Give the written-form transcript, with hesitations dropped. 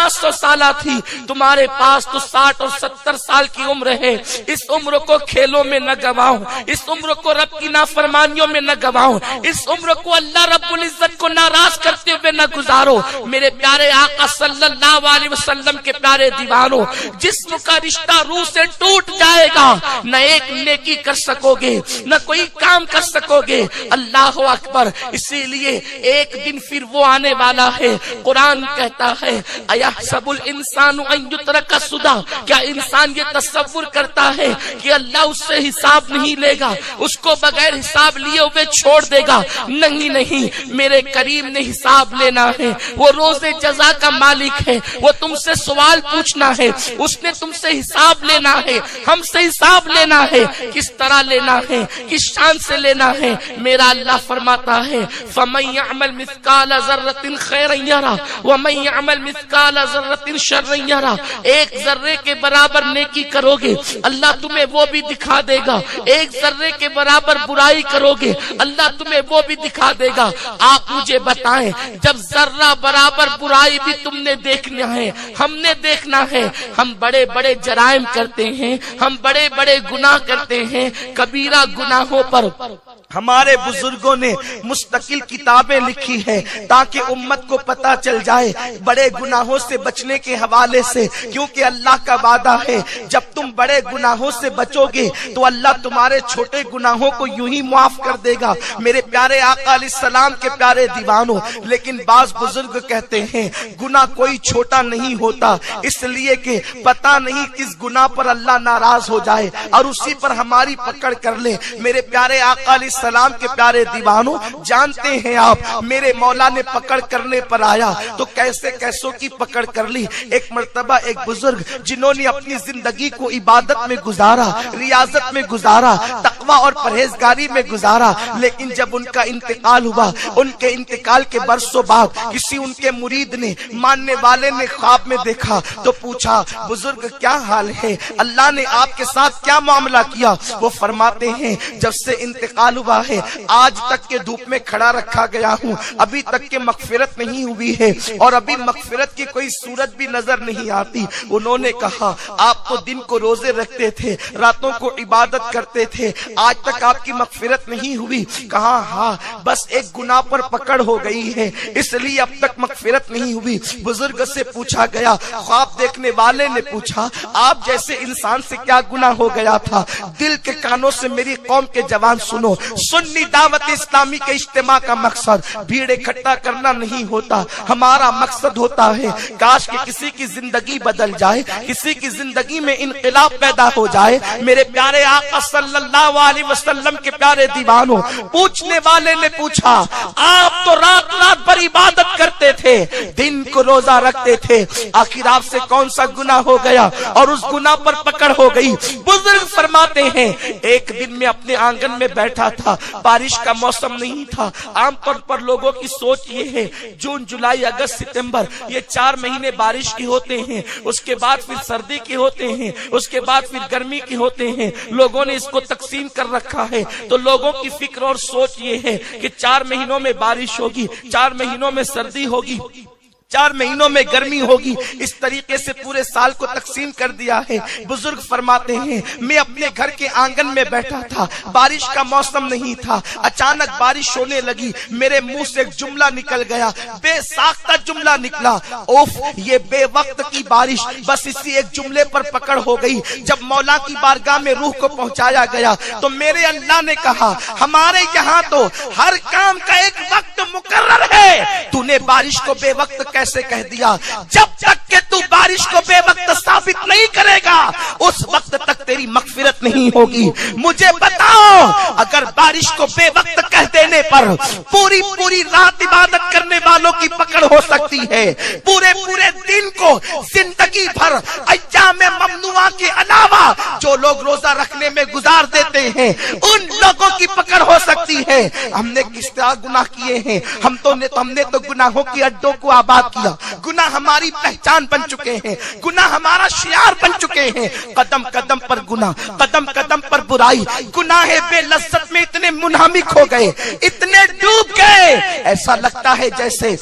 500 साल थी, तुम्हारे पास तो 60 और 70 साल की उम्र है। इस उम्र को खेलों में न गवाओ, इस उम्र को रब की नाफरमानियों में न गवाओ, इस उम्र को अल्लाह रब्बुल इज्जत को नाराज करते हुए न गुजारो। मेरे प्यारे आका सल्लल्लाहु अलैहि वसल्लम के प्यारे दीवानों, जिस्म का रिश्ता रूह से टूट जाएगा, न एक नेकी कर सकोगे, न कोई काम कर सकोगे। अल्लाह अकबर। इसीलिए एक दिन फिर वो आने वाला है। कुरान कहता है अयहसबुल इंसानु अन युत्रका सुदा, क्या इंसान ये तसव्वुर करता है कि अल्लाह उससे हिसाब नहीं लेगा, उसको बगैर हिसाब लिए हुए छोड़ देगा? नहीं नहीं, मेरे करीम ने हिसाब लेना है। वो रोज़े जज़ा का मालिक है, वो तुमसे सवाल पूछना है, उसने तुमसे हिसाब लेना है, हमसे हिसाब लेना है। किस तरह लेना है, किस शान से लेना है? मेरा अल्लाह फरमाता है फमन यअमल मिस्काल ज़र्रतिन खैरन यरा व मन यअमल मिस्काल ज़र्रतिन शर्रन यरा। एक जर्रे के बराबर नेकी करोगे, अल्लाह तुम्हें वो भी दिखा देगा। एक जर्रे के बराबर बुराई करोगे, अल्लाह तुम्हें वो भी दिखा देगा। आप मुझे बताएं, जब जर्रा बराबर बुराई भी तुमने देखना है, हमने देखना है, हम बड़े बड़े जराइम करते हैं, हम बड़े बड़े गुनाह करते हैं। कबीरा गुनाहों पर हमारे बुजुर्गों ने मुस्तकिल किताबें लिखी है ताकि उम्मत को पता चल जाए बड़े गुनाहों से बचने के हवाले से, क्योंकि अल्लाह का वादा है जब तुम बड़े गुनाहों से बचोगे तो अल्लाह तुम्हारे छोटे गुनाहों को यूं ही माफ कर देगा। मेरे प्यारे आका अलैहिस्सलाम के प्यारे दीवानों, लेकिन बाज बुजुर्ग कहते हैं गुनाह कोई छोटा नहीं होता, इसलिए कि पता नहीं किस गुनाह पर अल्लाह नाराज हो जाए और उसी पर हमारी पकड़ कर ले। मेरे प्यारे आका सलाम के प्यारे दीवानों, जानते हैं आप, मेरे मौला ने पकड़ करने पर आया तो कैसे कैसों की पकड़ कर ली। एक मर्तबा एक बुजुर्ग जिन्होंने अपनी जिंदगी को इबादत में गुजारा, रियाजत में गुजारा, तकवा और परहेजगारी में गुजारा, लेकिन जब उनका इंतकाल हुआ, उनके इंतकाल के बरसों बाद किसी उनके मुरीद ने, मानने वाले ने ख्वाब में देखा तो पूछा बुजुर्ग क्या हाल है, अल्लाह ने आपके साथ क्या मामला किया? वो फरमाते हैं जब से इंतकाल हुआ है आज तक के धूप में खड़ा रखा गया हूँ, अभी तक के मगफिरत नहीं हुई है और अभी मगफिरत की कोई सूरत भी नजर नहीं आती। उन्होंने कहा आप तो दिन को रोजे रखते थे, रातों को इबादत करते थे, आज तक आपकी मगफिरत नहीं हुई। कहा हाँ, बस एक गुनाह पर पकड़ हो गई है, इसलिए अब तक मगफिरत नहीं हुई। बुजुर्ग से पूछा गया, ख्वाब देखने वाले ने पूछा आप जैसे इंसान से क्या गुनाह हो गया था? दिल के कानों से मेरी कौम के जवान सुनो, सुन्नी दावत इस्लामी के इज्तिमा का मकसद भीड़ इकट्ठा करना नहीं होता, हमारा मकसद होता है काश कि किसी की जिंदगी बदल जाए, किसी की जिंदगी में इनकलाब पैदा हो जाए। मेरे प्यारे आका सल्लल्लाहु अलैहि वसल्लम के प्यारे दीवानों, पूछने वाले ने पूछा आप तो रात रात भर इबादत करते थे, दिन को रोजा रखते थे, आखिर आपसे कौन सा गुनाह हो गया और उस गुनाह पर पकड़ हो गई? बुजुर्ग फरमाते हैं एक दिन में अपने आंगन में बैठा था, बारिश का मौसम नहीं था। आमतौर पर लोगों की सोच ये है जून जुलाई अगस्त सितंबर ये 4 महीने बारिश के होते हैं, उसके बाद फिर सर्दी के होते हैं, उसके बाद फिर गर्मी के होते हैं। लोगों ने इसको तकसीम कर रखा है, तो लोगों की फिक्र और सोच ये है कि 4 महीनों में बारिश होगी, 4 महीनों में सर्दी होगी, 4 महीनों में गर्मी होगी, इस तरीके से पूरे साल को तकसीम कर दिया है। बुजुर्ग फरमाते हैं मैं अपने घर के आंगन में बैठा था, बारिश का मौसम नहीं था, अचानक बारिश होने लगी, मेरे मुंह से एक जुमला निकल गया, बेसाख्ता जुमला निकला, ओफ ये बेवक्त की बारिश, बस इसी एक जुमले पर पकड़ हो गई। जब मौला की बारगाह में रूह को पहुंचाया गया तो मेरे अल्लाह ने कहा हमारे यहाँ तो हर काम का एक वक्त मुकर्रर है, तूने बारिश को बेवक्त कैसे कह दिया? जब तक के तू बारिश को बेवक्त साबित नहीं करेगा उस वक्त तक तेरी मगफिरत नहीं होगी। मुझे बताओ, अगर बारिश को बेवक्त कह देने पर पूरी पूरी रात इबादत करने वालों की पकड़ हो सकती है, पूरे पूरे दिन को जिंदगी भर अय्याम ममनुआ के अलावा जो लोग रोजा रखने में गुजार देते हैं उन लोगों की पकड़ हो सकती है। हमने किस तरह गुनाह किए हैं? हमने तो गुनाहों की अड्डों को आबाद किया, गुनाह हमारी पहचान बन चुके हैं, गुनाह हमारा शियार बन चुके हैं। कदम कदम पर गुनाह, कदम कदम पर बुराई, गुनाह बेलज्जत में इतने मुनहमिक हो गए, इतने डूब गए, ऐसा लगता है जैसे